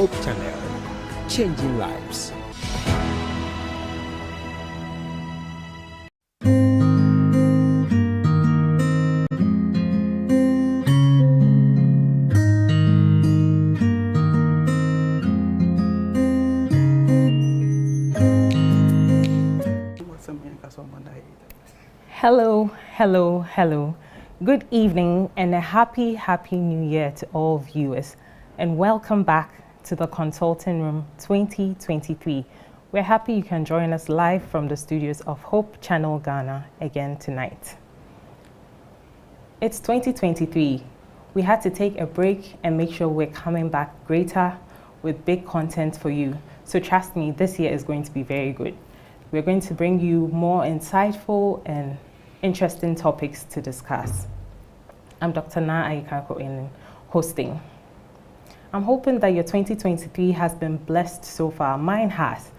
Hope Channel, changing lives. Hello, hello, hello. Good evening and a happy new year to all viewers, and welcome back to the Consulting Room 2023. We're happy you can join us live from the studios of Hope Channel Ghana again tonight. It's 2023. We had to take a break and make sure we're coming back greater with big content for you. So trust me, this year is going to be very good. We're going to bring you more insightful and interesting topics to discuss. I'm Dr. Na Ayikako in hosting. I'm hoping that your 2023 has been blessed so far. Mine has.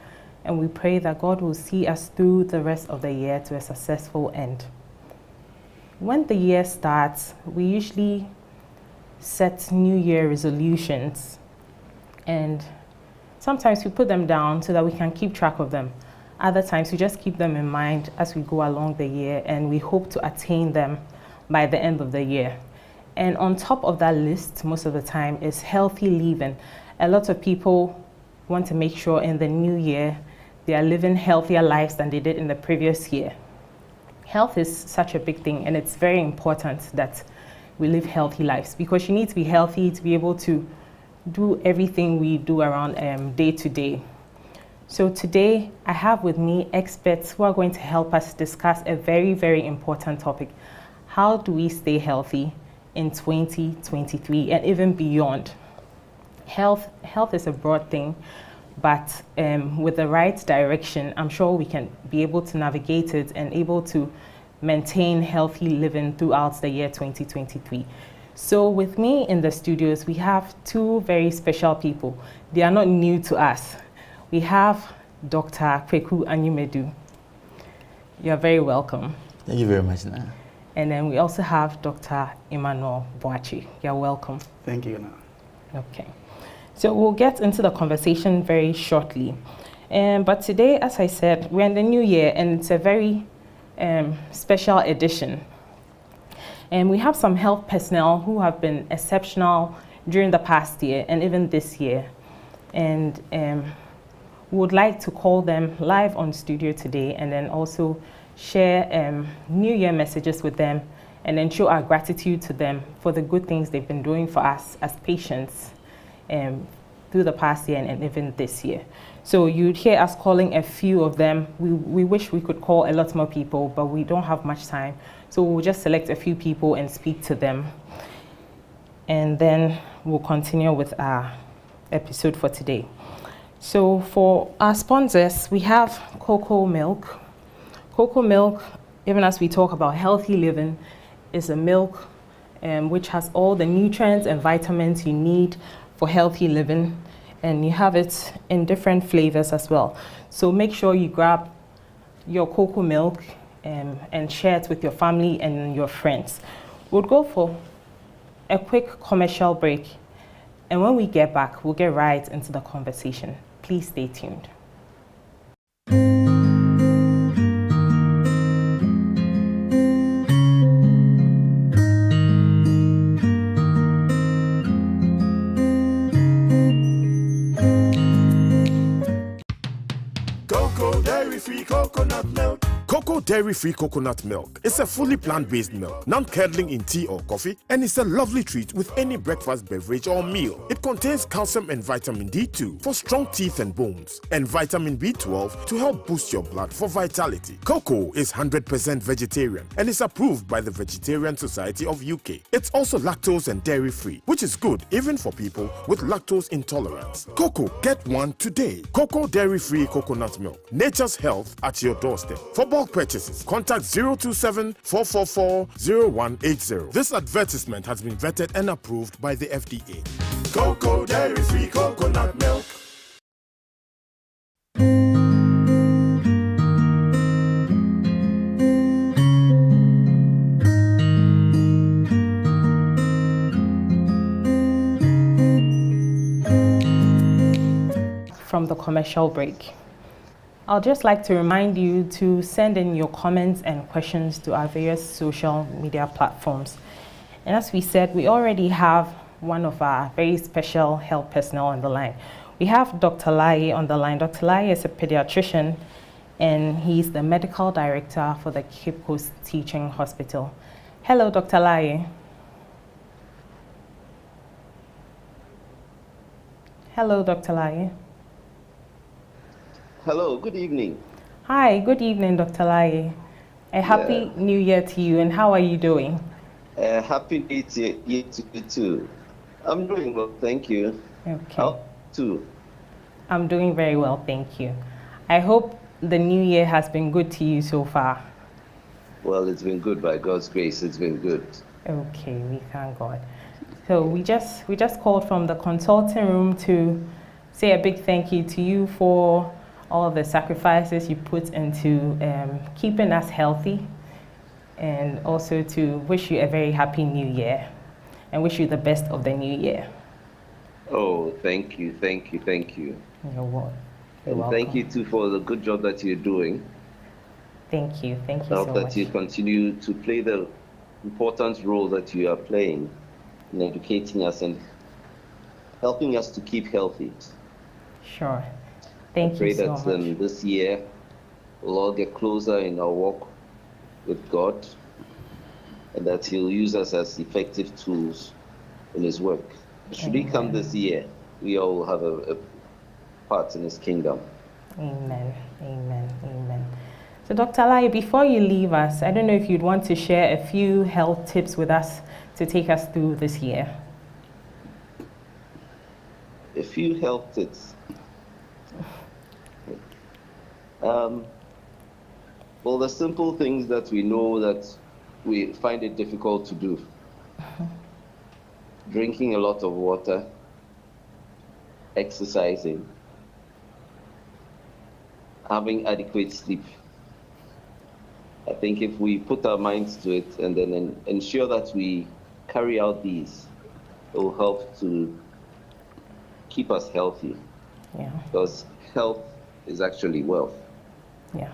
And we pray that God will see us through the rest of the year to a successful end. When the year starts, we usually set New Year resolutions. And sometimes we put them down so that we can keep track of them. Other times we just keep them in mind as we go along the year, and we hope to attain them by the end of the year. And on top of that list, most of the time, is healthy living. A lot of people want to make sure in the new year they are living healthier lives than they did in the previous year. Health is such a big thing, and it's very important that we live healthy lives, because you need to be healthy to be able to do everything we do around day to day. So today, I have with me experts who are going to help us discuss a very, very important topic. How do we stay healthy in 2023 and even beyond? Health is a broad thing, but with the right direction, I'm sure we can be able to navigate it and able to maintain healthy living throughout the year 2023. So with me in the studios, we have two very special people. They are not new to us. We have Dr. Kweku Anyumedu. You're very welcome. Thank you very much, Na. And then we also have Dr. Emmanuel Boachi. You're welcome. Thank you, Na. Okay. So we'll get into the conversation very shortly. But today, as I said, we're in the new year, and it's a very special edition. And we have some health personnel who have been exceptional during the past year and even this year. And would like to call them live on studio today, and then also share New Year messages with them, and then show our gratitude to them for the good things they've been doing for us as patients through the past year and even this year. So you'd hear us calling a few of them. We wish we could call a lot more people, but we don't have much time. So we'll just select a few people and speak to them. And then we'll continue with our episode for today. So for our sponsors, we have Cocoa Milk. Cocoa Milk, even as we talk about healthy living, is a milk which has all the nutrients and vitamins you need for healthy living. And you have it in different flavors as well. So make sure you grab your cocoa milk and share it with your family and your friends. We'll go for a quick commercial break. And when we get back, we'll get right into the conversation. Please stay tuned. Cocoa dairy-free coconut milk. Cocoa dairy-free coconut milk is a fully plant-based milk, non-curdling in tea or coffee, and it's a lovely treat with any breakfast beverage or meal. It contains calcium and vitamin D2 for strong teeth and bones, and vitamin B12 to help boost your blood for vitality. Cocoa is 100% vegetarian and is approved by the Vegetarian Society of UK. It's also lactose and dairy-free, which is good even for people with lactose intolerance. Cocoa, get one today. Cocoa dairy-free coconut milk. Nature's health at your doorstep. For bulk purchases, contact 027-444-0180. This advertisement has been vetted and approved by the FDA. Cocoa dairy-free coconut milk. from the commercial break. I'll just like to remind you to send in your comments and questions to our various social media platforms. And as we said, we already have one of our very special health personnel on the line. We have Dr. Lai on the line. Dr. Lai is a pediatrician and he's the medical director for the Cape Coast Teaching Hospital. Hello, Dr. Lai. Hello, Dr. Lai. Hello, good evening. Hi, good evening, Dr. Lai. A happy New Year to you, and how are you doing? Happy New Year to you too. I'm doing well, thank you. Okay. How too? I'm doing very well, thank you. I hope the new year has been good to you so far. Well, it's been good by God's grace. It's been good. Okay, we thank God. So we just called from the consulting room to say a big thank you to you for all the sacrifices you put into keeping us healthy, and also to wish you a very happy new year and wish you the best of the new year. Oh, thank you, thank you, thank you. You're welcome. And thank you too for the good job that you're doing. Thank you I so hope much. that you continue to play the important role that you are playing in educating us and helping us to keep healthy. Sure. Thank I pray you so that much. this year we'll all get closer in our walk with God, and that He'll use us as effective tools in His work. Should He come this year, we all will have a part in His kingdom. Amen. Amen. Amen. So, Dr. Lai, before you leave us, I don't know if you'd want to share a few health tips with us to take us through this year. A few health tips. Well, the simple things that we know that we find it difficult to do. Drinking a lot of water, exercising, having adequate sleep. I think if we put our minds to it and then ensure that we carry out these, it will help to keep us healthy. Yeah. Because health is actually wealth. Yeah.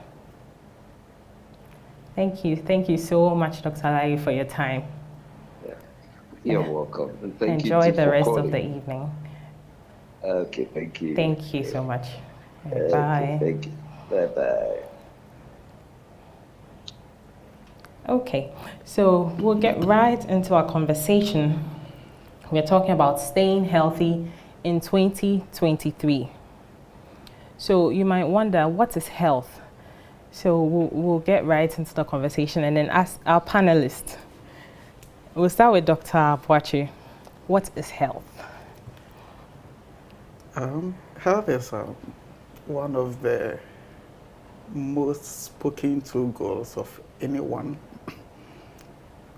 Thank you. Thank you so much, Dr. Lai, for your time. Yeah. You're welcome. And thank Enjoy you the for rest calling. of the evening. Okay, thank you. Thank you so much. Okay, Bye. thank you. Bye-bye. Okay, so we'll get right into our conversation. We're talking about staying healthy in 2023. So you might wonder, what is health? So we'll get right into the conversation and then ask our panelists. We'll start with Dr. Boakye. What is health? Health is one of the most spoken to goals of anyone.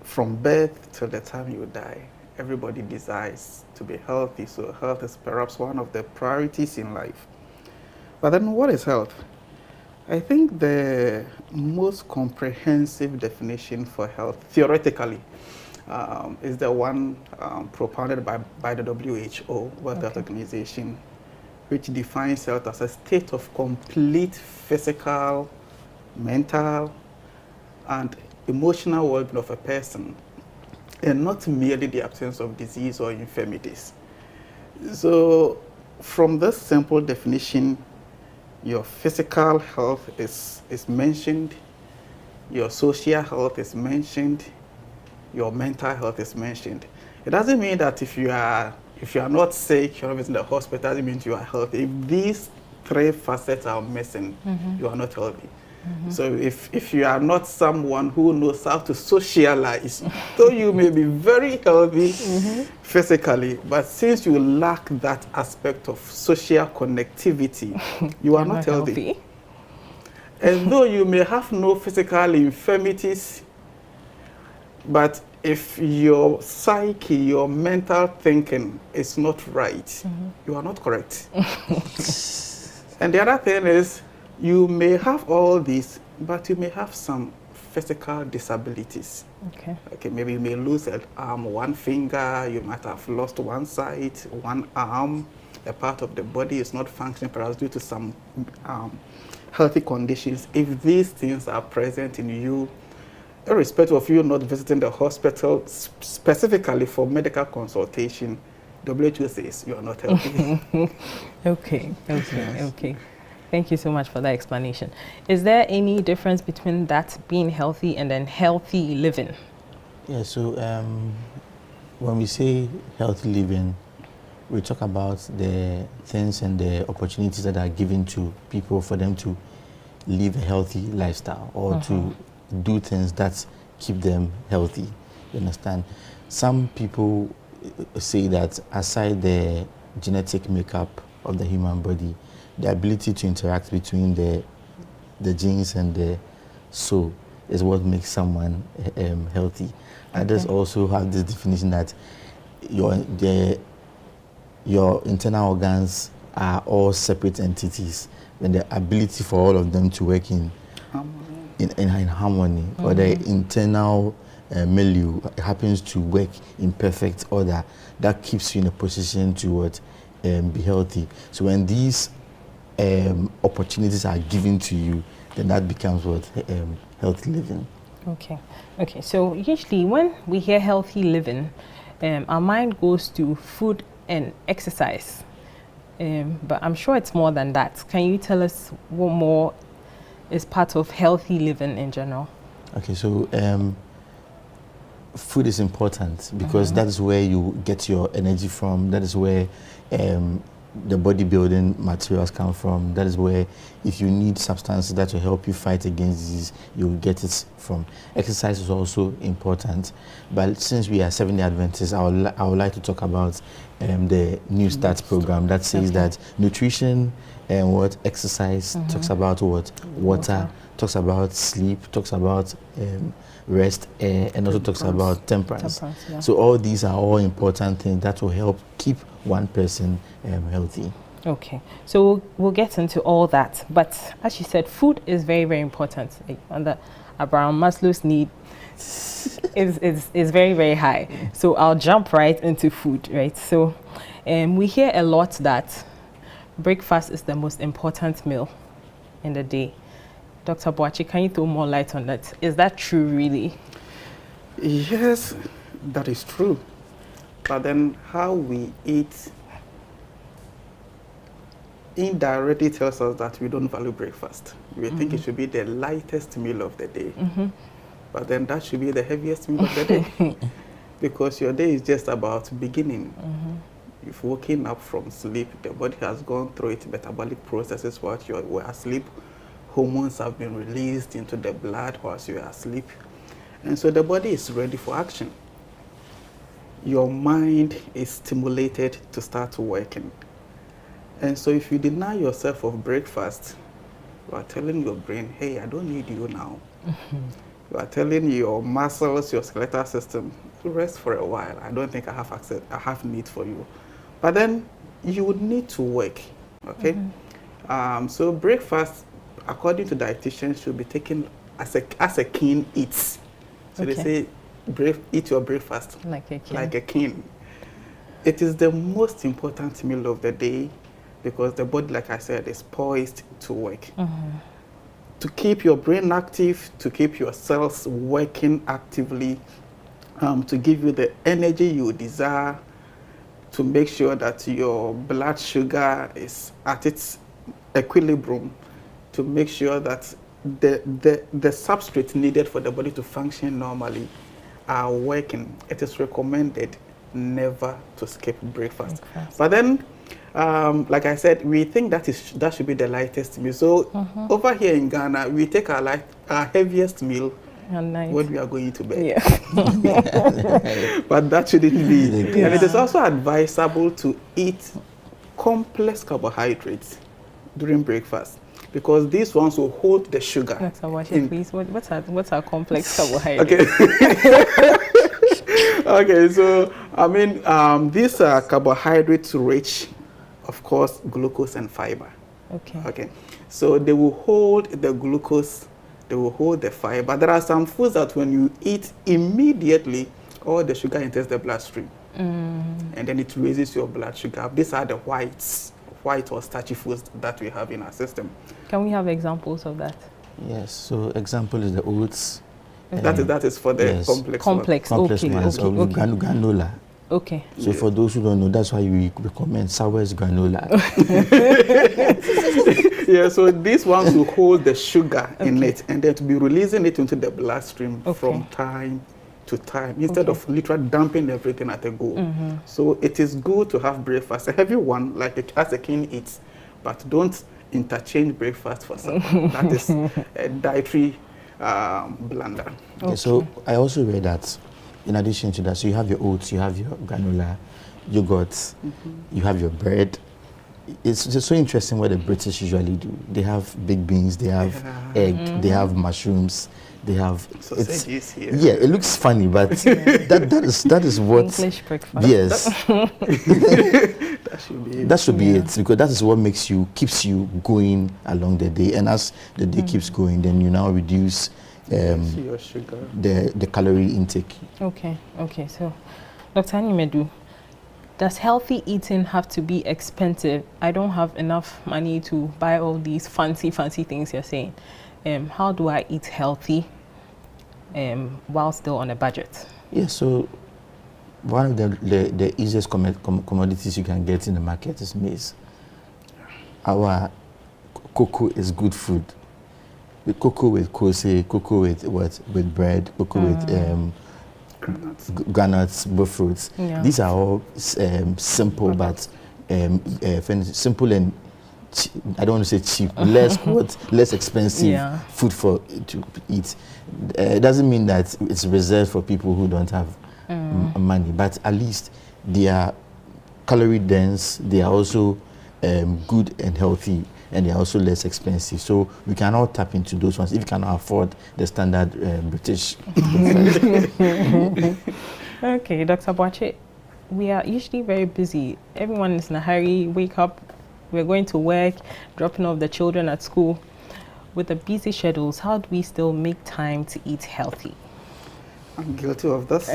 From birth till the time you die, everybody desires to be healthy, so health is perhaps one of the priorities in life. But then what is health? I think the most comprehensive definition for health, theoretically, is the one propounded by the WHO, World Health Organization, which defines health as a state of complete physical, mental, and emotional well-being of a person, and not merely the absence of disease or infirmities. So from this simple definition, your physical health is mentioned, your social health is mentioned, your mental health is mentioned. It doesn't mean that if you are not sick, you're not in the hospital, it doesn't mean you are healthy. If these three facets are missing, you are not healthy. So if you are not someone who knows how to socialize, though you may be very healthy physically, but since you lack that aspect of social connectivity, you are not healthy. And though you may have no physical infirmities, but if your psyche, your mental thinking is not right, you are not correct. And the other thing is, you may have all these, but you may have some physical disabilities. Okay, maybe you may lose an arm, one finger, you might have lost one side, one arm, a part of the body is not functioning, perhaps due to some healthy conditions, if these things are present in you, irrespective of you not visiting the hospital specifically for medical consultation, WHO says you are not healthy. Okay. Thank you so much for that explanation. Is there any difference between that being healthy and then healthy living? Yeah, so when we say healthy living, we talk about the things and the opportunities that are given to people for them to live a healthy lifestyle or to do things that keep them healthy. You understand? Some people say that aside the genetic makeup of the human body, the ability to interact between the genes and the soul is what makes someone healthy. Others also have this definition that your internal organs are all separate entities, and the ability for all of them to work in harmony, or the internal milieu happens to work in perfect order, that keeps you in a position to be healthy. So when these opportunities are given to you, then that becomes healthy living. Okay. So usually when we hear healthy living, our mind goes to food and exercise. But I'm sure it's more than that. Can you tell us what more is part of healthy living in general? Okay, so food is important because that is where you get your energy from. That is where the bodybuilding materials come from. That is where, if you need substances that will help you fight against disease, you will get it from. Exercise is also important, but since we are Seventh-day Adventists, I would like to talk about the New Start program that says that nutrition and exercise talks about water, talks about sleep, talks about rest, and also talks about temperance. Yeah. So all these are all important things that will help keep one person healthy. Okay, so we'll get into all that, but as you said, food is very, very important. Under Abraham Maslow's need is very, very high. So I'll jump right into food, right? So we hear a lot that breakfast is the most important meal in the day. Dr. Boakye, can you throw more light on that? Is that true, really? Yes, that is true. But then how we eat indirectly tells us that we don't value breakfast. We think it should be the lightest meal of the day. But then that should be the heaviest meal of the day. Because your day is just about beginning. You've woken up from sleep, the body has gone through its metabolic processes while you were asleep. Hormones have been released into the blood whilst you are asleep. And so the body is ready for action. Your mind is stimulated to start working. And so if you deny yourself of breakfast, you are telling your brain, hey, I don't need you now. You are telling your muscles, your skeletal system, to rest for a while. I don't think I have need for you. But then you would need to work, okay? So breakfast, according to dietitians, should be taken as a king eats. So they say, eat your breakfast like a king. It is the most important meal of the day because the body, like I said, is poised to work. To keep your brain active, to keep your cells working actively, to give you the energy you desire, to make sure that your blood sugar is at its equilibrium, to make sure that the substrate needed for the body to function normally are working. It is recommended never to skip breakfast. But then, like I said, we think that should be the lightest meal. So over here in Ghana, we take our heaviest meal when we are going to bed. But that shouldn't be. And it is also advisable to eat complex carbohydrates during breakfast, because these ones will hold the sugar. Dr. Boakye, please, what's our complex carbohydrate? Okay, so I mean, these are carbohydrates rich, of course, glucose and fiber. Okay, so they will hold the glucose, they will hold the fiber. There are some foods that when you eat immediately, all the sugar enters the bloodstream. and then it raises your blood sugar. These are the white or starchy foods that we have in our system. Can we have examples of that? Yes. So example is the oats. That is for the yes. complex Complex Okay, ones, or okay. granola. Okay. So for those who don't know, that's why we recommend Sour's granola. Yeah, so these ones will hold the sugar in it, and then to be releasing it into the bloodstream from time to time, instead of literally dumping everything at a go. So it is good to have breakfast, a heavy one, like as a king eats, but don't interchange breakfast for supper. That is a dietary blunder. Okay, so I also read that in addition to that, so you have your oats, you have your granola, yogurt, you have your bread. It's just so interesting what the British usually do. They have baked beans, they have egg, they have mushrooms, they have sausages here. Yeah, it looks funny, but that is what English breakfast. Yes. That should be it. That should be it, because that is what keeps you going along the day. And as the day keeps going, then you now reduce your sugar. the calorie intake. Okay. So, Dr. Animedu, does healthy eating have to be expensive? I don't have enough money to buy all these fancy things you're saying. How do I eat healthy while still on a budget? Yeah, so one of the easiest commodities you can get in the market is maize. Our cocoa is good food. With cocoa with kose, cocoa with with bread, cocoa with granuts, both fruits. Yeah. These are all simple, but simple and I don't want to say cheap, less expensive food to eat. It doesn't mean that it's reserved for people who don't have money, but at least they are calorie dense. They are also good and healthy, and they are also less expensive. So we can all tap into those ones if you cannot afford the standard British. Okay, Dr. Boakye, we are usually very busy. Everyone is in a hurry, wake up, we're going to work, dropping off the children at school. With the busy schedules, how do we still make time to eat healthy? I'm guilty of this.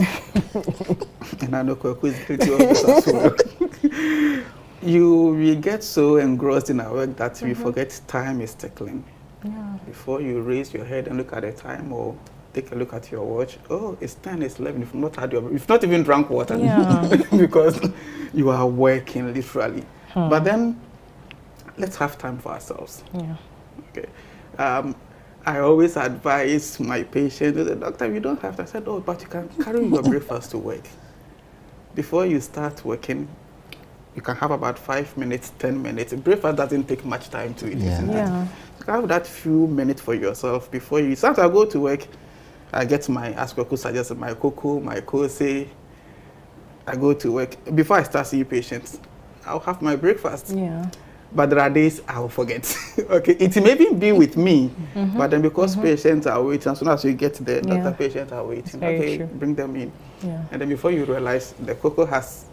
And I know Kwaku is guilty of this as well. We get so engrossed in our work that we forget time is tickling. Yeah. Before you raise your head and look at the time or take a look at your watch, oh, it's 10, it's 11, you've not even drank water. Yeah. Because you are working literally. But then, let's have time for ourselves. Yeah. Okay. I always advise my patients, the doctor, you don't have to. I said, oh, but you can carry your breakfast to work. Before you start working, you can have about 5 minutes, 10 minutes. Breakfast doesn't take much time to eat. Yeah. You can have that few minutes for yourself before you start. I go to work, I get my, as Kwaku suggested, my cocoa, my kose. I go to work. Before I start seeing patients, I'll have my breakfast. Yeah. But there are days I will forget. Okay, it may even be with me, but then because patients are waiting, as soon as you get there, other patients are waiting. Okay, true. bring them in. Yeah. And then before you realize, the cocoa has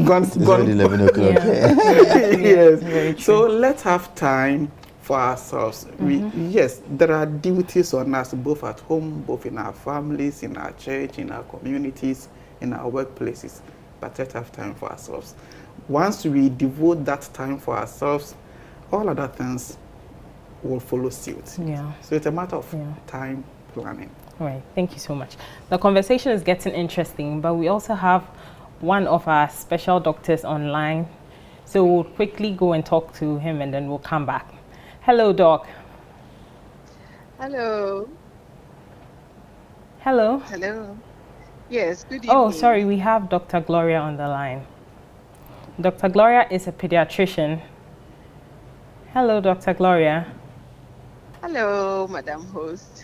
gone. It's already 11 o'clock. Yes. Very true. So let's have time for ourselves. Yes, there are duties on us, both at home, both in our families, in our church, in our communities, in our workplaces. But let's have time for ourselves. Once we devote that time for ourselves, all other things will follow suit. Yeah. So it's a matter of time planning. All right, thank you so much. The conversation is getting interesting, but we also have one of our special doctors online. So we'll quickly go and talk to him and then we'll come back. Hello, Doc. Hello. Hello. Hello. Yes, good evening. Oh, sorry, we have Dr. Gloria on the line. Dr. Gloria is a pediatrician. Hello, Dr. Gloria. Hello, Madam Host.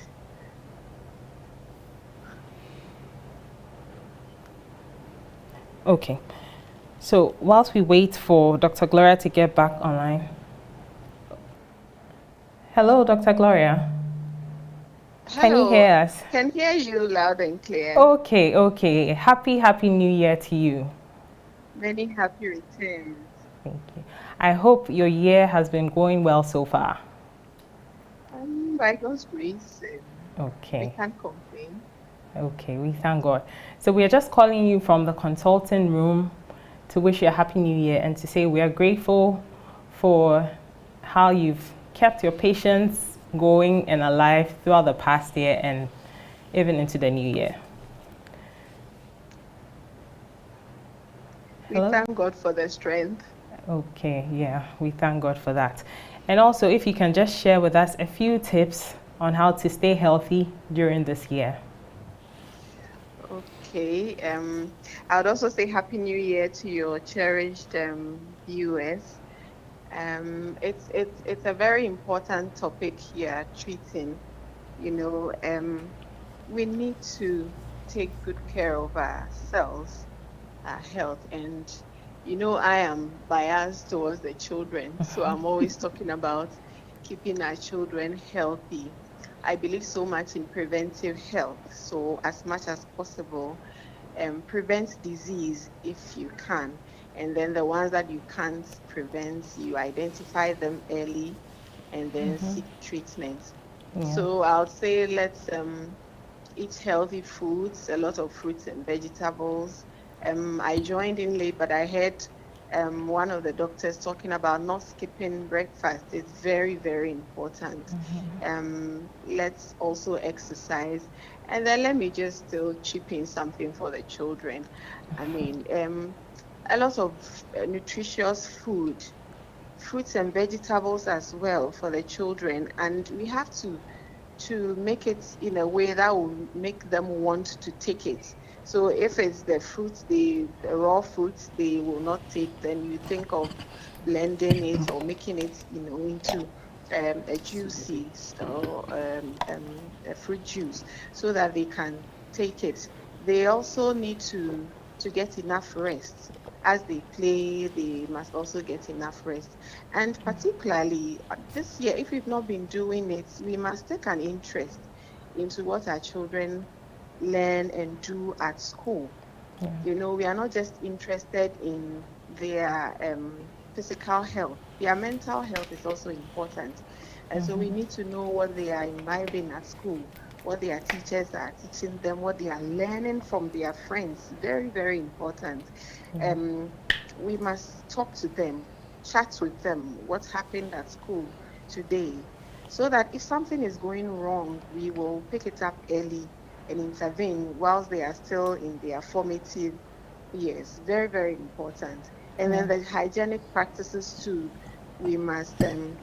Okay. So whilst we wait for Dr. Gloria to get back online. Hello, Dr. Gloria. Hello. Can you hear us? Can hear you loud and clear. Okay. Happy New Year to you. Many happy returns. Thank you. I hope your year has been going well so far. By God's grace, we Okay. can't complain. Okay, we thank God. So we are just calling you from the consulting room to wish you a happy new year and to say we are grateful for how you've kept your patients going and alive throughout the past year and even into the new year. We Hello? thank God for the strength. Okay, yeah, we thank God for that. And also, if you can just share with us a few tips on how to stay healthy during this year. Okay. I would also say Happy New Year to your cherished viewers. It's a very important topic here, treating. You know, we need to take good care of ourselves, our health, and I am biased towards the children, so I'm always talking about keeping our children healthy. I believe so much in preventive health, so as much as possible, prevent disease if you can. And then the ones that you can't prevent, you identify them early and then seek treatment. Yeah. So I would say let's eat healthy foods, a lot of fruits and vegetables. I joined in late, but I heard one of the doctors talking about not skipping breakfast. It's very, very important. Let's also exercise. And then let me just still chip in something for the children. I mean, a lot of nutritious food, fruits and vegetables as well for the children. And we have to make it in a way that will make them want to take it. So if it's the fruits, the raw fruits they will not take, then you think of blending it or making it, into a juicy or a fruit juice so that they can take it. They also need to get enough rest. As they play, they must also get enough rest. And particularly this year, if we've not been doing it, we must take an interest into what our children learn and do at school. We are not just interested in their physical health. Their mental health is also important. And so we need to know what they are imbibing at school, what their teachers are teaching them, what they are learning from their friends. Very, very important. We must talk to them, chat with them, what happened at school today, so that if something is going wrong, we will pick it up early and intervene whilst they are still in their formative years. Very, very important. And then the hygienic practices too, we must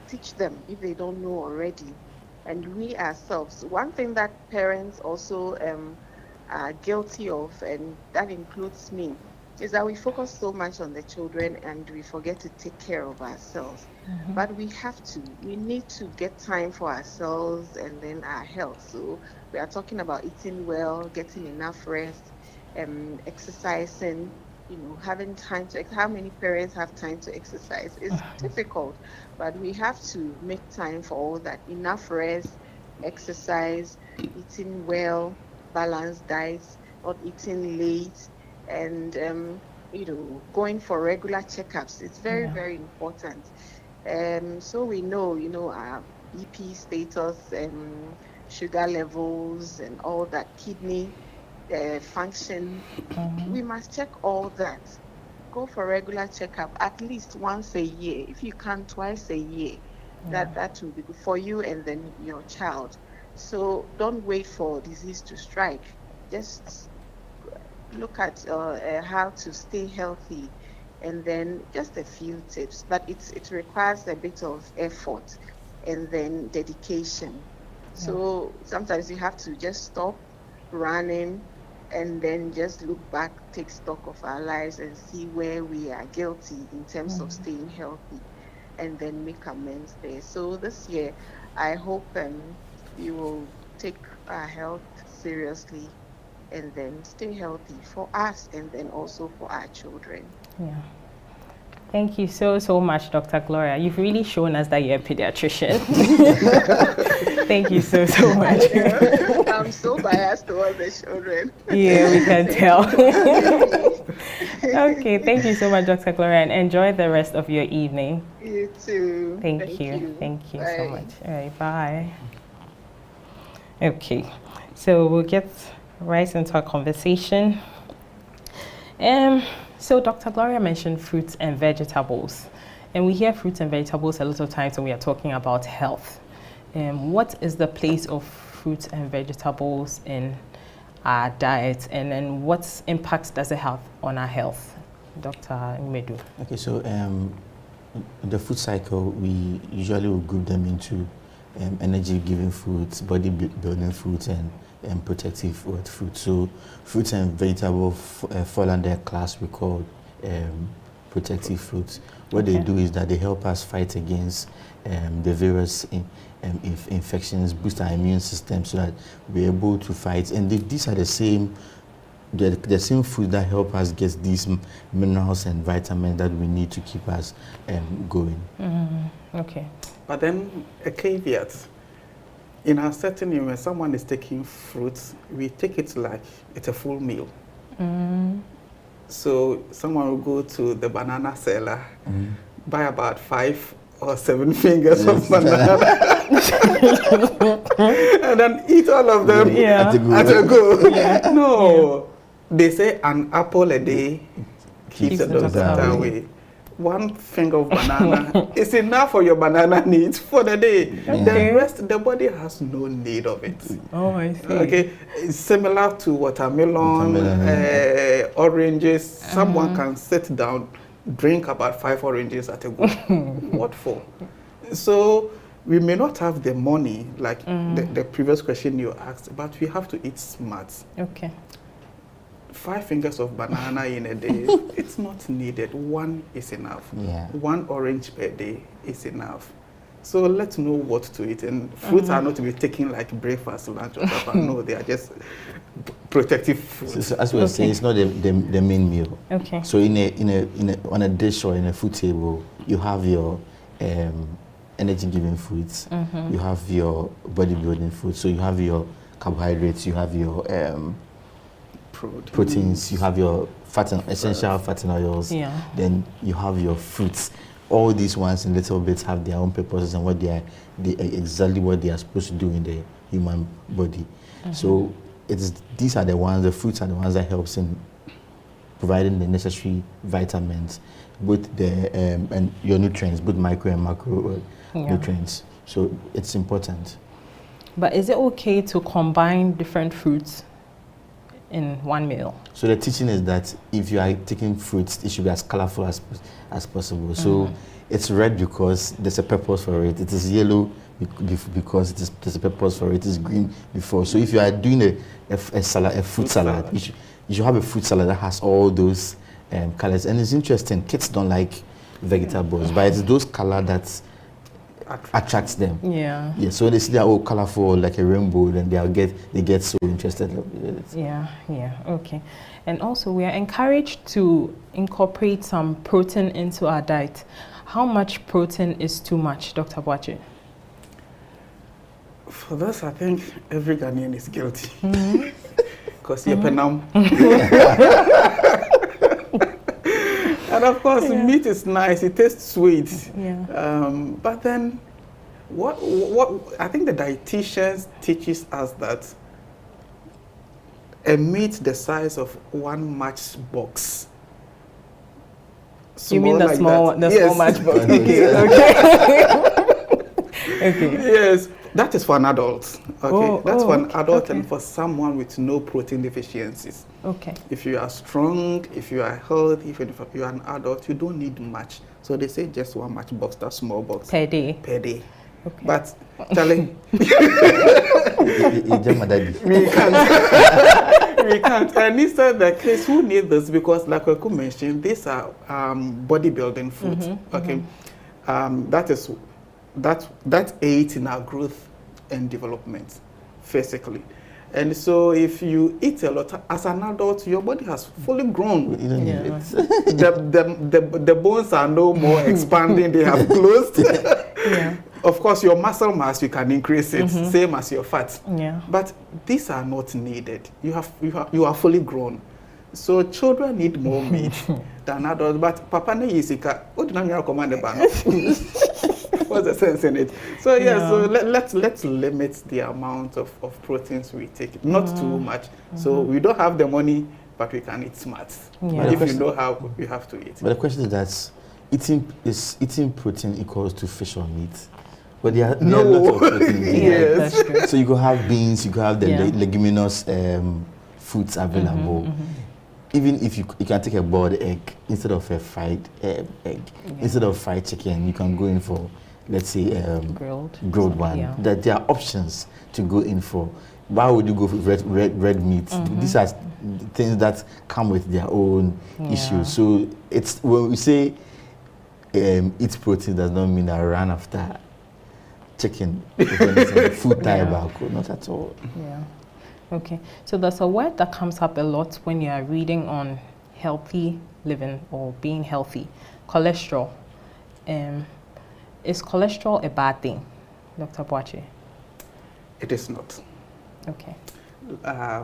teach them if they don't know already. And we ourselves, one thing that parents also are guilty of, and that includes me, is that we focus so much on the children and we forget to take care of ourselves. But we need to get time for ourselves and then our health. So we are talking about eating well, getting enough rest, exercising, having time to, how many parents have time to exercise? It's difficult, but we have to make time for all that. Enough rest, exercise, eating well, balanced diets, not eating late, and going for regular checkups. It's very, very important. So we know, our BP status, sugar levels, and all that, kidney function. We must check all that. Go for regular checkup at least once a year. If you can, twice a year. That will be good for you and then your child. So don't wait for disease to strike. Just look at how to stay healthy, and then just a few tips. But it requires a bit of effort and then dedication. So sometimes you have to just stop running and then just look back, take stock of our lives and see where we are guilty in terms of staying healthy, and then make amends there. So this year, I hope you will take our health seriously and then stay healthy for us and then also for our children. Yeah. Thank you so much, Dr. Gloria. You've really shown us that you're a pediatrician. Thank you so much. I'm so biased towards the children. Yeah, we can tell. Okay, thank you so much, Dr. Gloria, and enjoy the rest of your evening. You too. Thank you Bye. so much. All right, bye. Okay, so we'll get right into our conversation. So Dr. Gloria mentioned fruits and vegetables. And we hear fruits and vegetables a lot of times when we are talking about health. What is the place of fruits and vegetables in our diet, and then what impacts does it have on our health? Dr. Umedu. Okay, so the food cycle, we usually will group them into energy-giving foods, body-building foods, and protective foods. So fruits and vegetables fall under a class we call protective foods. What they do is that they help us fight against the various infections, boost our immune system so that we're able to fight. And these are the same food that help us get these minerals and vitamins that we need to keep us going. Okay. But then a caveat. In our setting, when someone is taking fruits, we take it like it's a full meal. So someone will go to the banana seller, buy about 5 or 7 fingers of banana, and then eat all of them at a go. Yeah. No, they say an apple a day keeps the doctor away. 1 finger of banana is enough for your banana needs for the day. The rest, the body has no need of it. Oh, I see. Okay, it's similar to watermelon, oranges. Someone can sit down, drink about 5 oranges at a go. What for? So we may not have the money, like the previous question you asked, but we have to eat smart. Okay. 5 fingers of banana in a day, it's not needed. 1 is enough. Yeah. 1 orange per day is enough. So let's know what to eat. And fruits are not to be taken like breakfast, lunch, or supper. No, they are just protective foods. So as we were saying, it's not the main meal. Okay. So on a dish or in a food table, you have your energy-giving foods. You have your body-building foods. So you have your carbohydrates. You have your proteins, you have your essential fat and oils, then you have your fruits. All these ones in little bits have their own purposes and what exactly what they are supposed to do in the human body. So these are the ones, the fruits are the ones that helps in providing the necessary vitamins, both and your nutrients, both micro and macro nutrients. So it's important. But is it okay to combine different fruits in one meal? So the teaching is that if you are taking fruits, it should be as colorful as possible. So it's red because there's a purpose for it. It is yellow because there's a purpose for it. It is green before. So if you are doing a fruit salad, you should have a fruit salad that has all those colors. And it's interesting, kids don't like vegetables, but it's those colors that attracts them. Yeah. So when they see that all colorful like a rainbow, then they get so interested. Yeah. Okay. And also we are encouraged to incorporate some protein into our diet. How much protein is too much, Dr. Boakye? For this, I think every Ghanaian is guilty. Because you're penam. And of course, meat is nice. It tastes sweet. But then, what I think the dietitians teaches us that a meat the size of 1 matchbox. You mean the small matchbox? Okay. Yes, that is for an adult. Okay, that's for an adult and for someone with no protein deficiencies. Okay. If you are strong, if you are healthy, if you are an adult, you don't need much. So they say just 1 matchbox, that small box. Per day. Okay. But Charlie, we can't. And it's the case who need this because, like I mentioned, these are bodybuilding foods. Okay, that aids in our growth and development physically. And so if you eat a lot as an adult, your body has fully grown. The bones are no more expanding, they have closed. Of course, your muscle mass, you can increase it, same as your fat. But these are not needed. You are fully grown. So children need more meat than adults. But Papa ne yisika, what do you command the ban? For what's the sense in it? So so let's limit the amount of proteins we take, not too much. So we don't have the money, but we can eat smart. If you know how, you have to eat. But the question is that eating protein equals to fish or meat? But there are lots of protein. Yes. So you could have beans, you could have the leguminous foods available. Even if you can take a boiled egg instead of a fried egg, instead of fried chicken, you can go in for, let's say, grilled one. That there are options to go in for. Why would you go for red meat? These are things that come with their own issues. So it's when we say eat protein, does not mean I run after chicken, food tobacco, not at all. Yeah. Okay. So there's a word that comes up a lot when you are reading on healthy living or being healthy: cholesterol. Is cholesterol a bad thing, Dr. Boakye? It is not. Okay.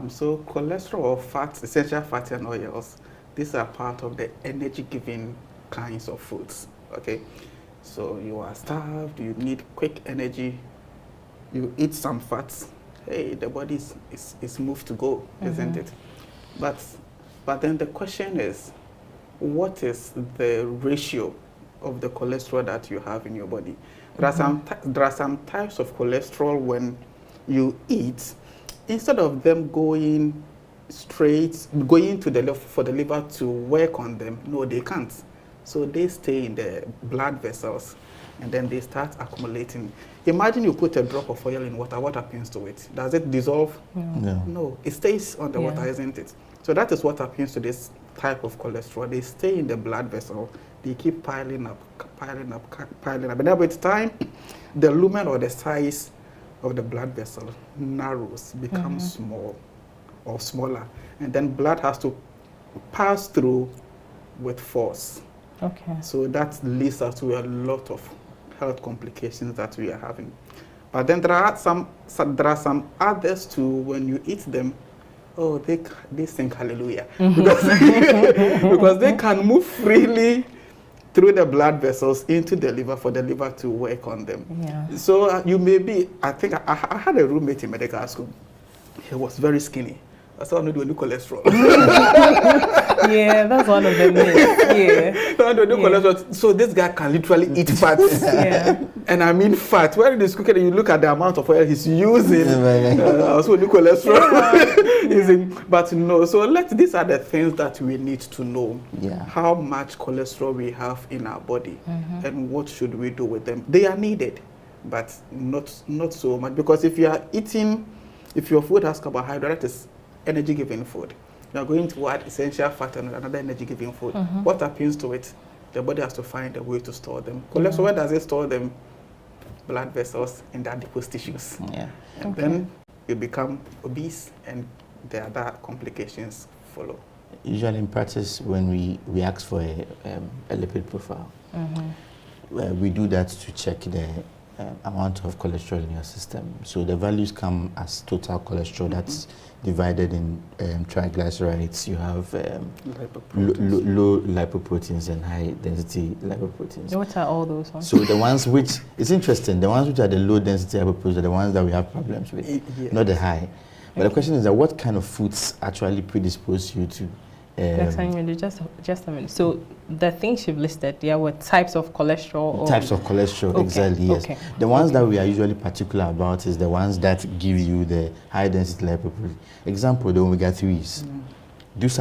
So cholesterol or fats, essential fatty and oils, these are part of the energy-giving kinds of foods. Okay. So you are starved, you need quick energy, you eat some fats, hey, the body is moved to go, isn't it? But then the question is, what is the ratio of the cholesterol that you have in your body? There are some types of cholesterol when you eat, instead of them going to the liver for the liver to work on them, no, they can't. So they stay in the blood vessels, and then they start accumulating. Imagine you put a drop of oil in water, what happens to it? Does it dissolve? No. No, it stays on the water, isn't it? So that is what happens to this type of cholesterol. They stay in the blood vessel, they keep piling up. And with time, the lumen or the size of the blood vessel narrows, becomes small or smaller, and then blood has to pass through with force. Okay. So that leads us to a lot of health complications that we are having. But then there are some others too. When you eat them, oh, they sing hallelujah because they can move freely through the blood vessels into the liver for the liver to work on them. Yeah. So you may be. I think I had a roommate in medical school. He was very skinny. That's how I do any cholesterol. Yeah, that's one of the myths. Cholesterol. So this guy can literally eat fat. And I mean fat. When he's cooking, you look at the amount of oil he's using. Also, the cholesterol. But no. So these are the things that we need to know. How much cholesterol we have in our body, and what should we do with them? They are needed, but not so much, because if your food has carbohydrate, that is energy-giving food. You are going to add essential fat and another energy-giving food. What happens to it? The body has to find a way to store them. Cholesterol, where does it store them? Blood vessels in the adipose tissues. And then you become obese, and the other complications follow. Usually in practice, when we ask for a lipid profile, we do that to check the amount of cholesterol in your system. So the values come as total cholesterol that's divided in triglycerides. You have low lipoproteins and high density lipoproteins. What are all those ones? So the ones which, it's interesting, the ones which are the low density lipoproteins are the ones that we have problems with, not the high. But the question is that what kind of foods actually predispose you to just a minute. So the things you've listed, were types of cholesterol? Types of cholesterol, exactly, yes. The ones that we are usually particular about is the ones that give you the high density lipoprotein. Example, the omega-3s. Those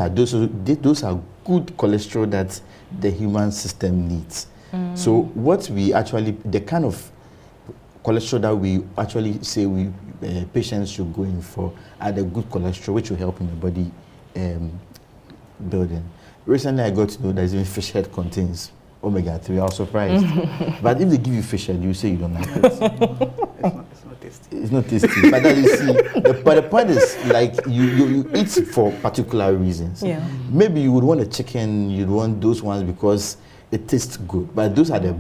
are good cholesterol that the human system needs. So what we actually, the kind of cholesterol that we actually say patients should go in for are the good cholesterol, which will help in the body building. Recently, I got to know that even fish head contains omega-3. I was surprised. But if they give you fish head, you say you don't like it. It's not tasty. It's not tasty. But then you see, but the point is, like, you eat for particular reasons. Maybe you would want a chicken, you'd want those ones because it tastes good. But those are the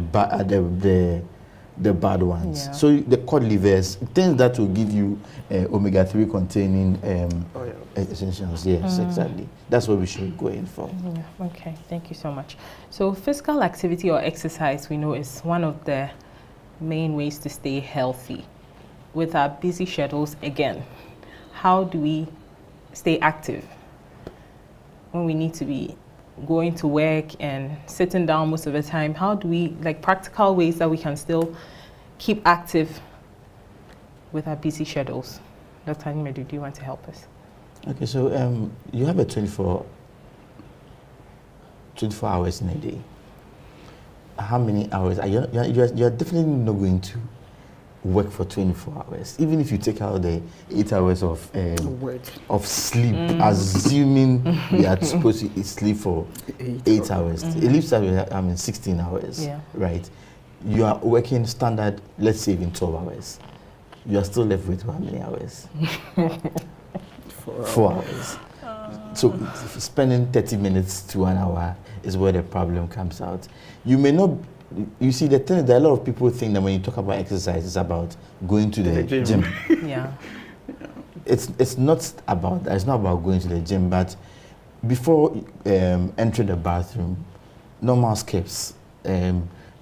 bad ones. So the cod livers, things that will give you omega-3 containing essentials. Yes, exactly. That's what we should go in for. Okay, thank you so much. So physical activity or exercise, we know, is one of the main ways to stay healthy with our busy schedules again. How do we stay active when we need to be going to work and sitting down most of the time? How do we, like, practical ways that we can still keep active with our busy schedules? Dr. Animedu, do you want to help us? Okay, so you have a 24 hours in a day. How many hours? You're definitely not going to work for 24 hours. Even if you take out the 8 hours of sleep, assuming we are supposed to sleep for 8 hours. It leaves us 16 hours, right? You are working standard, let's say even 12 hours. You are still left with how many hours? 4 hours. So spending 30 minutes to 1 hour is where the problem comes out. You may not, you see, the thing is that a lot of people think that when you talk about exercise, it's about going to the gym. Yeah. It's not about that. It's not about going to the gym, but before entering the bathroom, normal skips,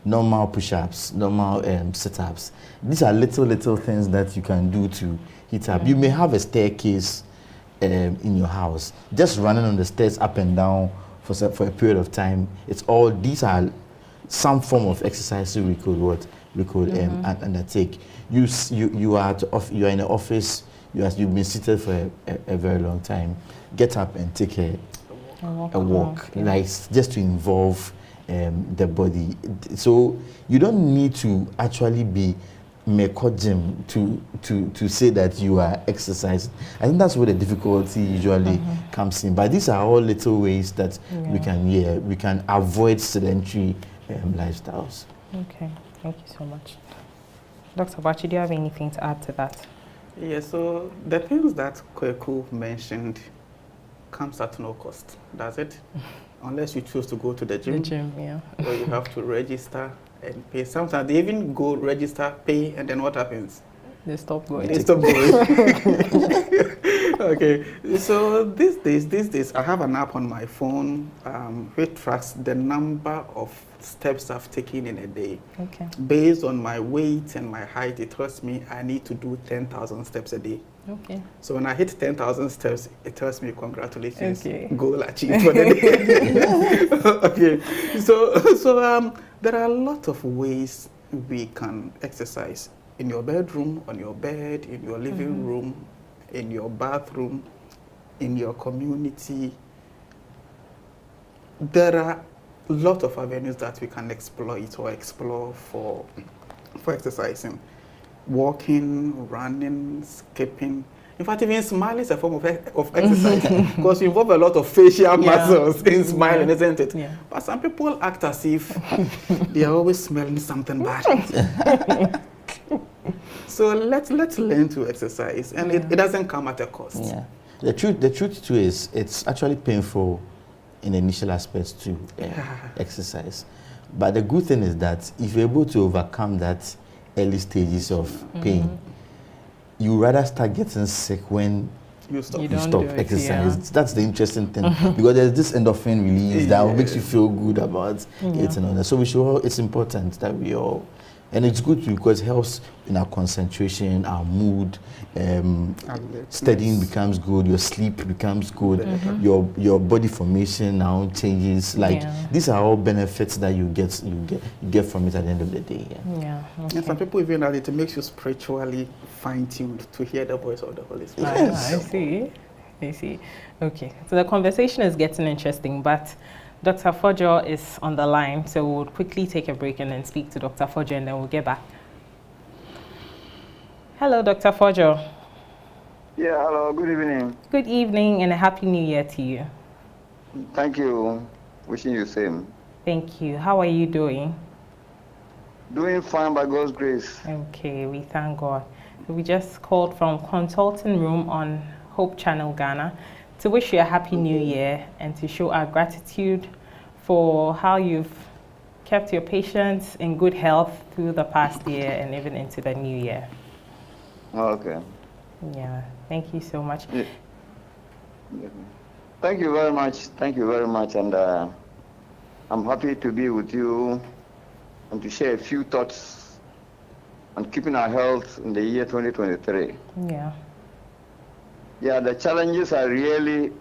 normal push-ups, normal sit-ups. These are little things that you can do to heat up. You may have a staircase in your house. Just running on the stairs up and down for a period of time. These are some form of exercise we could undertake. You are in the office. You've been seated for a very long time. Get up and take a walk, like just to involve the body. So you don't need to actually be make a gym to say that you are exercising. I think that's where the difficulty usually comes in. But these are all little ways that we can avoid sedentary lifestyles. Okay, thank you so much. Dr. Bachi, do you have anything to add to that? Yeah, so the things that Kweku mentioned comes at no cost, does it? Unless you choose to go to the gym. The gym, yeah. Or you have to register and pay. Sometimes they even go register, pay, and then what happens? They stop going. They stop going. Okay, so these days, I have an app on my phone which tracks the number of steps I've taken in a day. Okay. Based on my weight and my height, it tells me I need to do 10,000 steps a day. Okay. So when I hit 10,000 steps, it tells me congratulations, okay. Goal achieved for the day. Okay, so there are a lot of ways we can exercise. In your bedroom, on your bed, in your living room, in your bathroom, in your community. There are a lot of avenues that we can exploit or explore for exercising. Walking, running, skipping. In fact, even smiling is a form of exercise because you involve a lot of facial muscles in smiling, isn't it? Yeah. But some people act as if they are always smelling something bad. So let's learn to exercise, and it doesn't come at a cost. Yeah. The truth too is it's actually painful in the initial aspects to exercise. But the good thing is that if you're able to overcome that early stages of pain, you rather start getting sick when you stop exercise. Yeah. That's the interesting thing because there's this endorphin release that makes you feel good about it and all that. So it's important that we all. And it's good because it helps in our concentration, our mood, studying becomes good, your sleep becomes good, your body formation now changes. Like these are all benefits that you get from it at the end of the day. Yeah. Okay. And some people even that it makes you spiritually fine-tuned to hear the voice of the Holy Spirit. I see. Okay. So the conversation is getting interesting, but Dr. Fojo is on the line, so we'll quickly take a break and then speak to Dr. Fojo, and then we'll get back. Hello, Dr. Fojo. Yeah, hello, good evening. Good evening and a happy new year to you. Thank you. Wishing you the same. Thank you. How are you doing? Doing fine by God's grace. Okay, we thank God. We just called from Consulting Room on Hope Channel Ghana to wish you a happy new year and to show our gratitude for how you've kept your patients in good health through the past year and even into the new year. Okay. Yeah, thank you so much. Yeah. Thank you very much. And I'm happy to be with you and to share a few thoughts and keeping our health in the year 2023. Yeah. Yeah, the challenges are really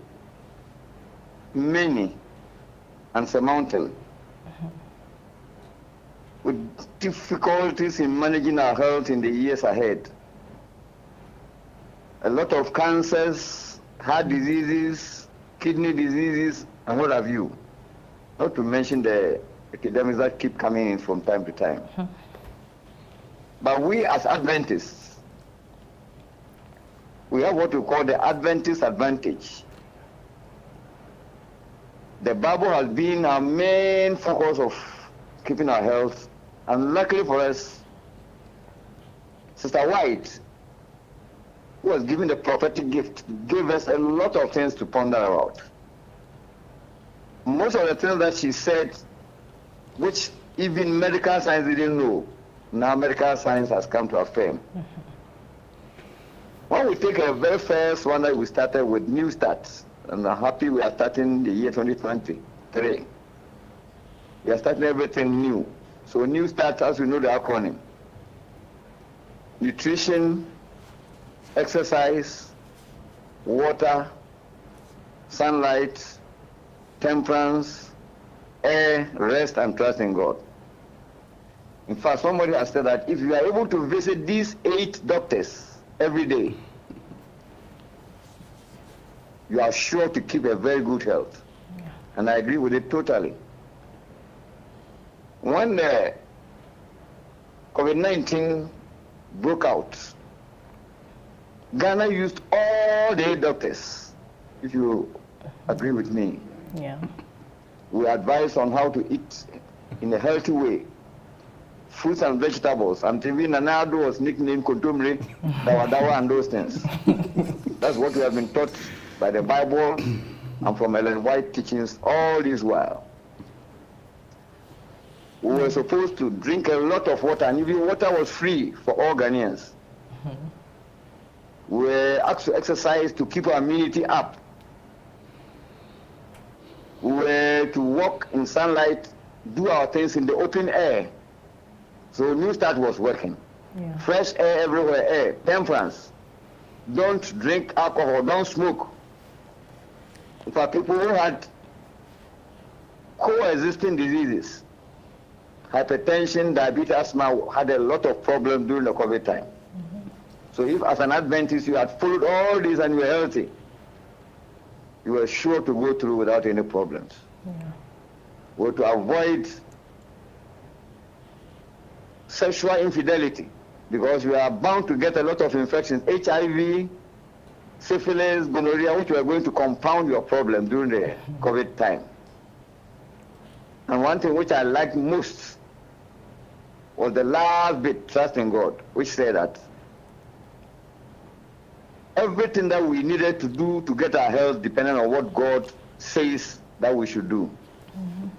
many and surmountable. With difficulties in managing our health in the years ahead. A lot of cancers, heart diseases, kidney diseases, and what have you. Not to mention the epidemics that keep coming in from time to time. But we as Adventists, we have what we call the Adventist advantage. The Bible has been our main focus of keeping our health, and luckily for us, Sister White, who was given the prophetic gift, gave us a lot of things to ponder about. Most of the things that she said, which even medical science didn't know, now medical science has come to affirm. When we take a very first one that we started with New Start, and I'm happy we are starting the year 2023. We are starting everything new. So New Start, as we know the acronym, nutrition, exercise, water, sunlight, temperance, air, rest, and trust in God. In fact, somebody has said that if you are able to visit these 8 doctors every day, you are sure to keep a very good health. Yeah. And I agree with it totally. When COVID-19 broke out, Ghana used all the 8 doctors, if you agree with me. Yeah. We advise on how to eat in a healthy way. Fruits and vegetables. And TV Nanado was nicknamed Kontumri, Dawadawa, and those things. That's what we have been taught by the Bible and from Ellen White teachings all this while. We were supposed to drink a lot of water, and even water was free for all Ghanaians. We were asked to exercise to keep our immunity up. We were to walk in sunlight, do our things in the open air. So New Start was working. Yeah. Fresh air everywhere, air, temperance. Don't drink alcohol, don't smoke. For people who had coexisting diseases, hypertension, diabetes, asthma, had a lot of problems during the COVID time. So if as an Adventist you had followed all these and you were healthy, you were sure to go through without any problems. Yeah. Or to avoid sexual infidelity, because you are bound to get a lot of infections, HIV, syphilis, gonorrhea, which were going to compound your problem during the COVID time. And one thing which I liked most was the last bit, trust in God, which said that everything that we needed to do to get our health depended on what God says that we should do.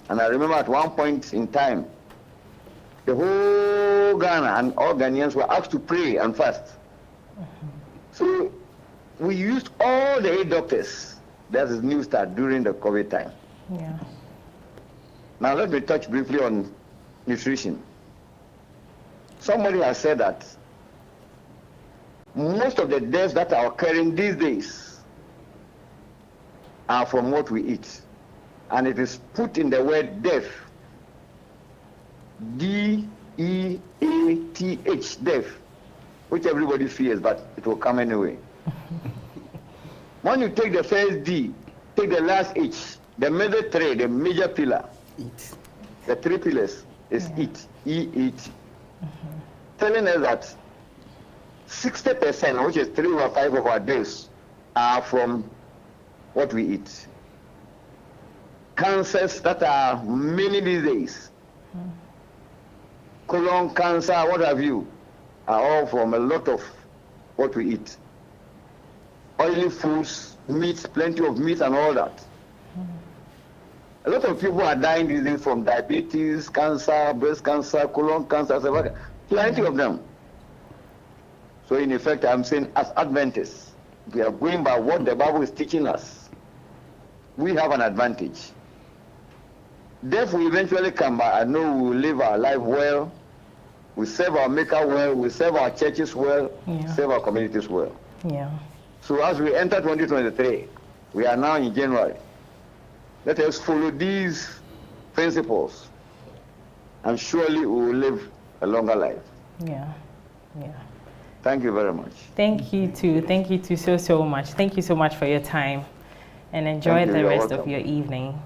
And I remember at one point in time, the whole Ghana and all Ghanaians were asked to pray and fast. So we used all the 8 doctors. That is New Start during the COVID time. Yeah. Now let me touch briefly on nutrition. Somebody has said that most of the deaths that are occurring these days are from what we eat. And it is put in the word death. D-E-A-T-H, death, which everybody fears, but it will come anyway. When you take the first D, take the last H, the middle 3, the major pillar, eat. The 3 pillars is eat, E-H. Telling us that 60%, which is 3 or 5 of our days, are from what we eat. Cancers that are many these days, colon cancer, what have you, are all from a lot of what we eat. Oily foods, meats, plenty of meat and all that. A lot of people are dying these days from diabetes, cancer, breast cancer, colon cancer, plenty of them. So in effect, I'm saying as Adventists, we are going by what the Bible is teaching us. We have an advantage. Death will eventually come by. I know we will live our life well, we serve our Maker well, we serve our churches well, Yeah. serve our communities well. Yeah. So as we enter 2023, we are now in January. Let us follow these principles, and surely we will live a longer life. Yeah. Yeah. Thank you very much. Thank you too. Thank you too so much. Thank you so much for your time, and enjoy Thank you. the You're rest of welcome. your evening.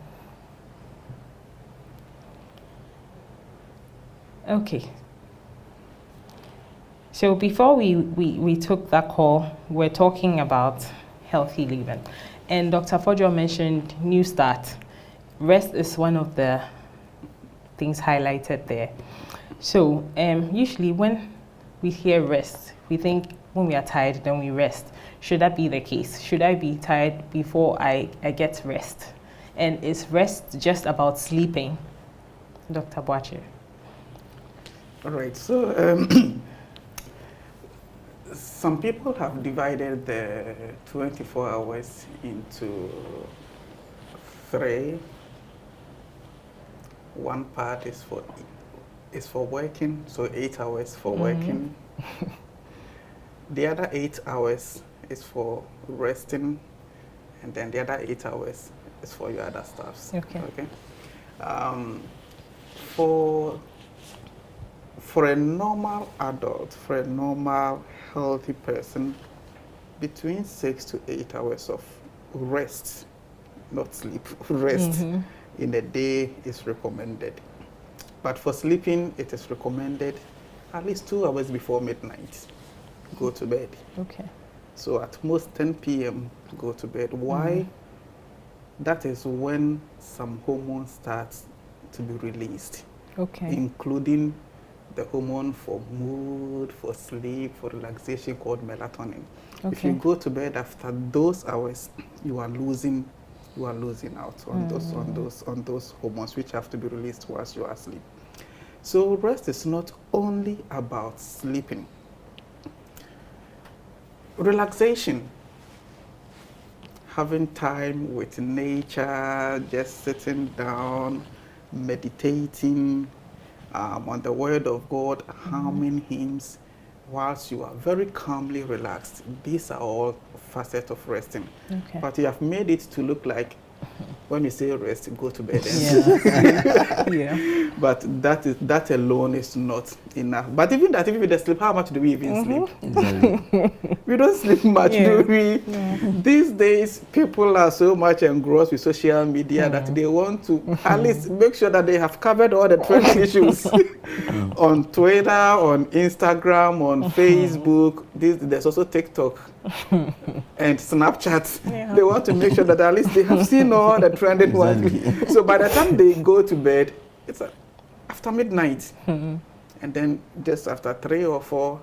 Okay. So before we took that call, we're talking about healthy living. And Dr. Fojo mentioned New Start. Rest is one of the things highlighted there. So usually when we hear rest, we think when we are tired, then we rest. Should that be the case? Should I be tired before I get rest? And is rest just about sleeping? Dr. Boache. All right, so some people have divided the 24 hours into 3. One part is for working, so 8 hours for working. The other 8 hours is for resting, and then the other 8 hours is for your other stuffs. Okay. For a normal adult, for a normal healthy person, between 6 to 8 hours of rest, not sleep, rest in a day is recommended. But for sleeping, it is recommended at least 2 hours before midnight. Go to bed. Okay. So at most 10 p.m. go to bed. Why? That is when some hormones start to be released. Okay. Including the hormone for mood, for sleep, for relaxation called melatonin. Okay. If you go to bed after those hours, you are losing out on those hormones which have to be released whilst you are asleep. So rest is not only about sleeping. Relaxation, having time with nature, just sitting down, meditating on the word of God, humming hymns, whilst you are very calmly relaxed. These are all facets of resting. Okay. But you have made it to look like when you say rest, go to bed. Yeah. Yeah. But that alone is not enough. But even that, if we sleep, how much do we even sleep? We don't sleep much, do we? These days, people are so much engrossed with social media that they want to at least make sure that they have covered all the trending issues on Twitter, on Instagram, on Facebook. There's also TikTok and Snapchat. They want to make sure that at least they have seen all the trending ones. So by the time they go to bed, it's after midnight. And then just after 3 or 4,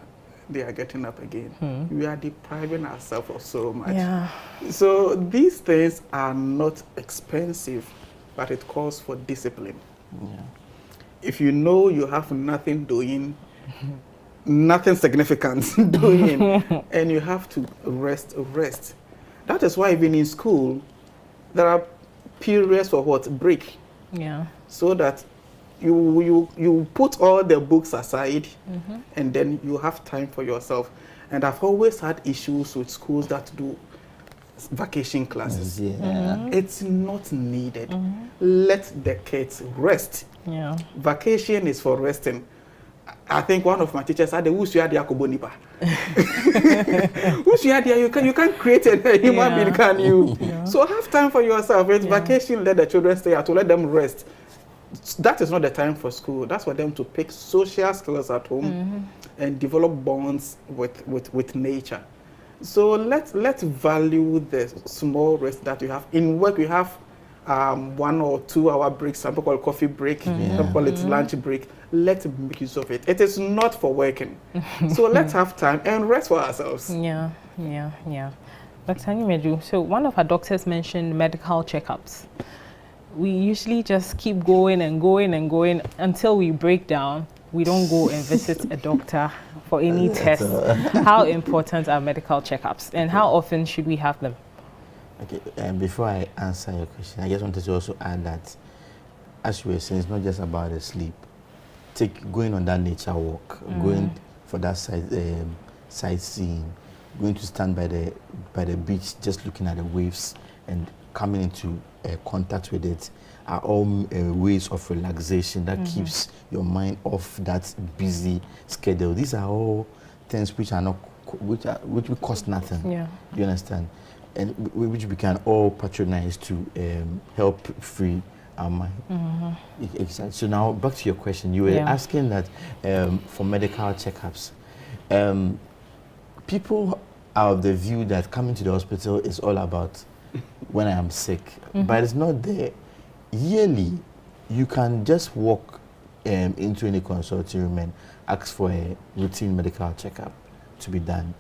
they are getting up again. We are depriving ourselves of so much. Yeah. So these things are not expensive, but it calls for discipline. If you know you have nothing doing, nothing significant doing, and you have to rest. That is why even in school, there are periods for what? Break. Yeah. So that you put all the books aside, and then you have time for yourself. And I've always had issues with schools that do vacation classes. It's not needed. Let the kids rest. Yeah. Vacation is for resting. I think one of my teachers said, you can't create a human being, can you? So have time for yourself. It's vacation, let the children stay out, to let them rest. That is not the time for school. That's for them to pick social skills at home and develop bonds with nature. So let's value the small rest that you have. In work, we have 1 or 2 hour breaks. Some people call it coffee break. Some people call it lunch break. Let's make use of it. It is not for working. So let's have time and rest for ourselves. Yeah. Dr. Animedu, so one of our doctors mentioned medical checkups. We usually just keep going until we break down. We don't go and visit a doctor for any tests. How important are medical checkups, and how often should we have them? Okay, before I answer your question, I just wanted to also add that, as you were saying, it's not just about the sleep. going on that nature walk, going for that sightseeing, going to stand by the beach, just looking at the waves and coming into contact with it, are all ways of relaxation that keeps your mind off that busy schedule. These are all things which are not, which will cost nothing. Yeah. You understand? And which we can all patronize to help free our mind. Exactly. So now back to your question. You were asking that for medical checkups. People are of the view that coming to the hospital is all about when I am sick, but it's not there. Yearly, you can just walk into any consulting room and ask for a routine medical checkup to be done.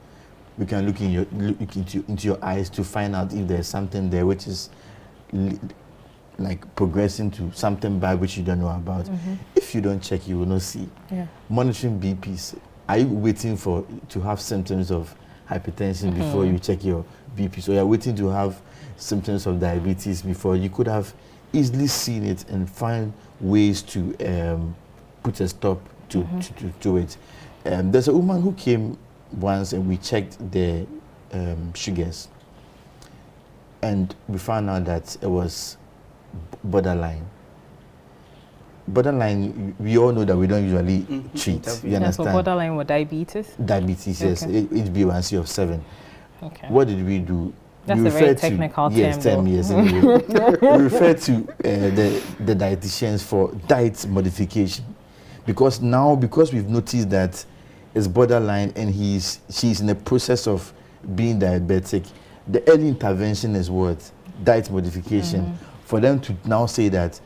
We can look into your eyes to find out if there's something there which is like progressing to something bad which you don't know about. If you don't check, you will not see. Monitoring BPs. Are you waiting to have symptoms of hypertension before you check your BP? So you're waiting to have symptoms of diabetes before you could have easily seen it and find ways to put a stop to it. There's a woman who came once and we checked the sugars, and we found out that it was borderline. Borderline, we all know that we don't usually treat. You understand? So borderline or diabetes? Diabetes, yes. HbA1c of 7. Okay. What did we do? That's a very technical term. Yes, term, yes. We refer to the dietitians for diet modification. Because we've noticed that it's borderline and she's in the process of being diabetic, the early intervention is what? Diet modification. For them to now say that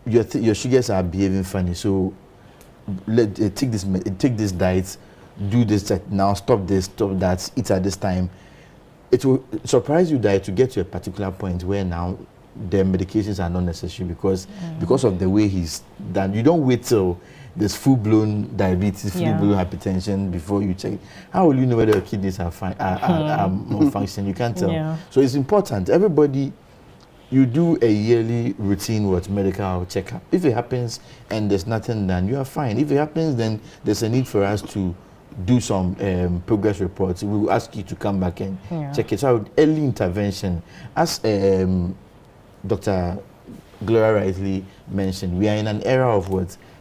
your sugars are behaving funny, so take this diet, do this, now stop this, stop that, eat at this time. It will surprise you that to get to a particular point where now the medications are not necessary because of the way he's done. You don't wait till there's full-blown diabetes, full-blown hypertension before you check. How will you know whether your kidneys are functioning? You can't tell. So it's important. Everybody, you do a yearly routine medical checkup. If it happens and there's nothing done, you are fine. If it happens, then there's a need for us to do some progress reports. We will ask you to come back and check it. So early intervention, as Dr. Gloria rightly mentioned, we are in an era of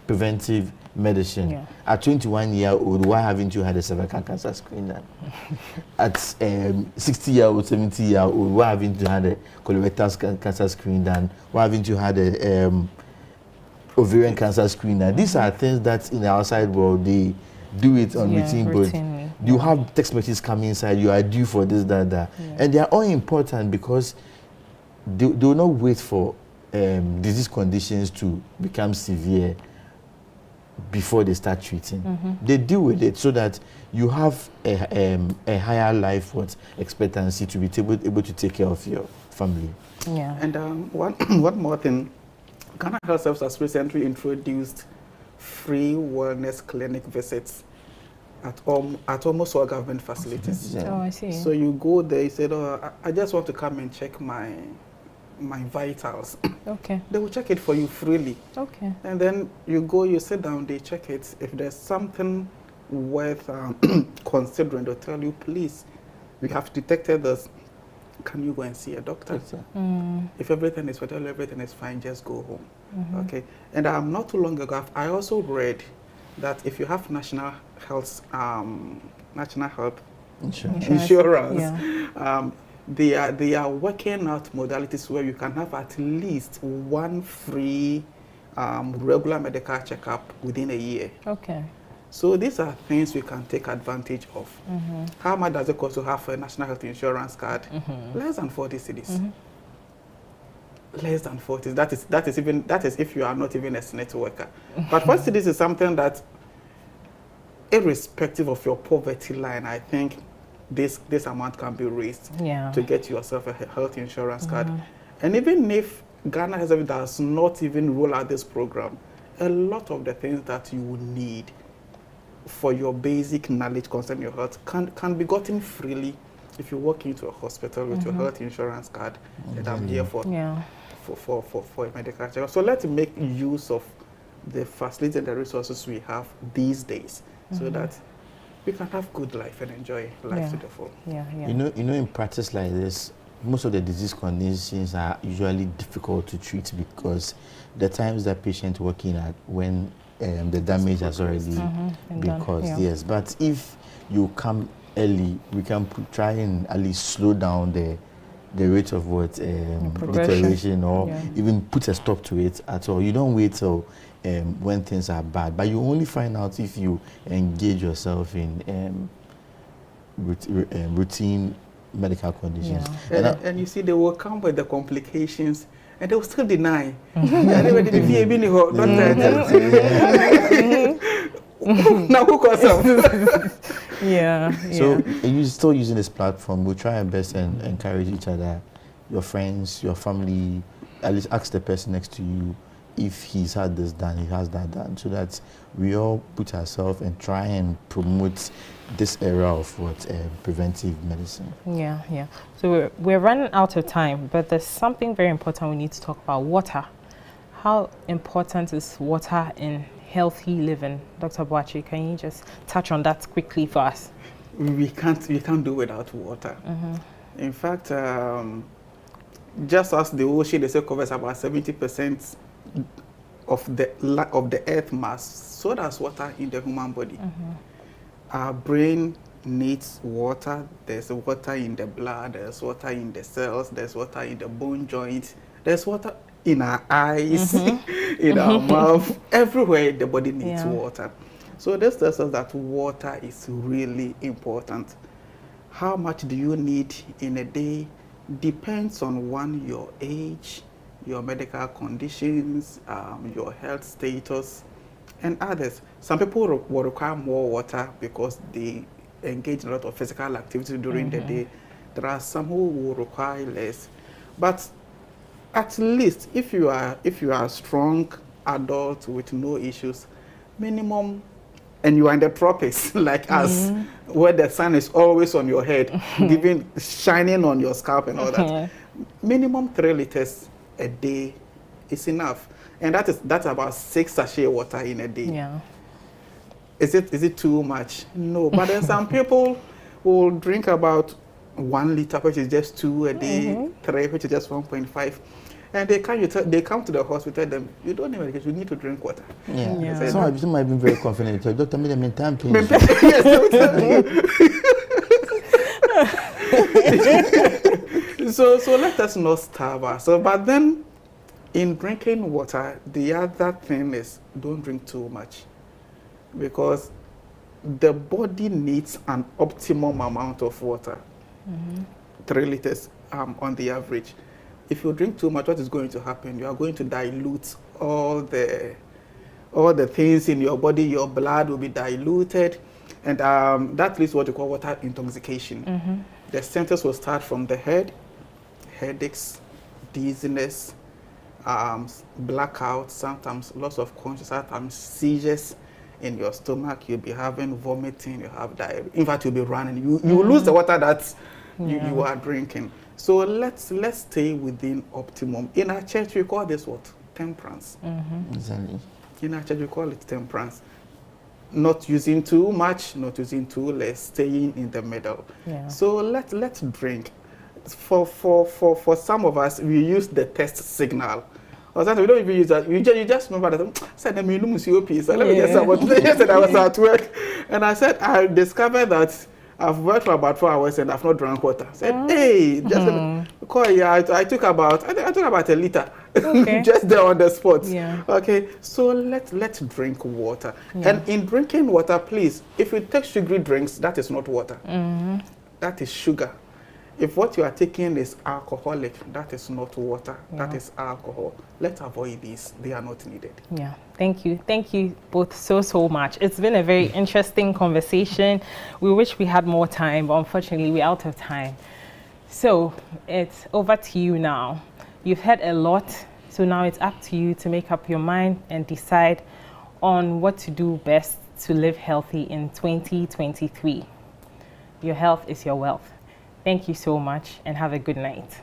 preventive medicine. At 21-year-old, why haven't you had a cervical cancer screen done? At 60-year-old, 70-year-old, why haven't you had a colorectal cancer screen done? Why haven't you had a ovarian cancer screen done? These are things that in the outside world, they do it on routine, but you have text messages coming inside, you are due for this, that. And they are all important because they will not wait for disease conditions to become severe before they start treating. They deal with it so that you have a higher life expectancy to be able to take care of your family. And one more thing, Ghana Health Service has recently introduced free wellness clinic visits at almost all government facilities. Oh, I see. So you go there, you say, oh, I just want to come and check my vitals. Okay. They will check it for you freely. Okay. And then you go, you sit down, they check it. If there's something worth considering, they'll tell you, please, we have detected this. Can you go and see a doctor? If everything is well, everything is fine, just go home. Okay. And not too long ago, I also read that if you have national health insurance, they are working out modalities where you can have at least one free regular medical checkup within a year. Okay. So these are things we can take advantage of. How much does it cost to have a national health insurance card? Less than 40 cedis. Less than 40. That is if you are not even a SNET worker. But 40 cedis is something that, irrespective of your poverty line, I think this amount can be raised to get yourself a health insurance card. And even if Ghana Health Service does not even roll out this program, a lot of the things that you would need for your basic knowledge concerning your health can be gotten freely if you walk into a hospital with your health insurance card that I'm here for a medical checkup. So let's make use of the facilities and the resources we have these days, so that we can have good life and enjoy life to the full. You know, in practice like this, most of the disease conditions are usually difficult to treat because the times that patient working at when the damage has already been caused. Yes, but if you come early, we can try and at least slow down the rate of what deterioration, or even put a stop to it at all. You don't wait till when things are bad, but you only find out if you engage yourself in routine medical conditions. And you see, they will come with the complications and they will still deny. So you're still using this platform. We'll try our best and encourage each other, your friends, your family, at least ask the person next to you if he's had this done, he has that done, so that we all put ourselves and try and promote this era of preventive medicine. So we're running out of time, but there's something very important we need to talk about: water. How important is water in healthy living? Dr. Boakye, can you just touch on that quickly for us? We can't do without water. In fact, just as the ocean, they say, covers about 70% of the earth mass, so does water in the human body. Our brain needs water. There's water in the blood, there's water in the cells, there's water in the bone joints, there's water in our eyes, in our mouth, everywhere the body needs water. So this tells us that water is really important. How much do you need in a day depends on one, your age, your medical conditions, your health status, and others. Some people will require more water because they engage in a lot of physical activity during the day. There are some who will require less. But at least if you are a strong adult with no issues, minimum, and you are in the tropics like us, where the sun is always on your head, shining on your scalp and all that, minimum 3 liters a day is enough. And that's about 6 sachets water in a day. Is it too much? No. But then some people will drink about 1 liter, which is just 2 a day, 3, which is just 1.5. And they come to the hospital, them, you don't need medication, you need to drink water. Some might be very confident. Doctor, me the meantime, please. So let us not starve ourselves. But then, in drinking water, the other thing is don't drink too much, because the body needs an optimum amount of water, 3 liters on the average. If you drink too much, what is going to happen? You are going to dilute all the things in your body. Your blood will be diluted, and that leads to what you call water intoxication. The symptoms will start from the head, headaches, dizziness, blackout, sometimes loss of consciousness, sometimes seizures in your stomach. You'll be having vomiting, you have diarrhea. In fact, you'll be running. You lose the water that you are drinking. So let's stay within optimum. In our church, we call this what? Temperance. Exactly. In our church, we call it temperance. Not using too much, not using too less, staying in the middle. So let's drink. For some of us, we use the test signal. Or sometimes we don't even use that. You just remember that. Said, let me just say what yesterday I was at work, and I said I discovered that I've worked for about 4 hours and I've not drank water. I said, hey, just because I took about a liter just there on the spot. Okay, so let's drink water. And in drinking water, please, if you take sugary drinks, that is not water. That is sugar. If what you are taking is alcoholic, that is not water, that is alcohol. Let's avoid these. They are not needed. Thank you. Thank you both so much. It's been a very interesting conversation. We wish we had more time, but unfortunately we're out of time. So it's over to you now. You've heard a lot, so now it's up to you to make up your mind and decide on what to do best to live healthy in 2023. Your health is your wealth. Thank you so much and have a good night.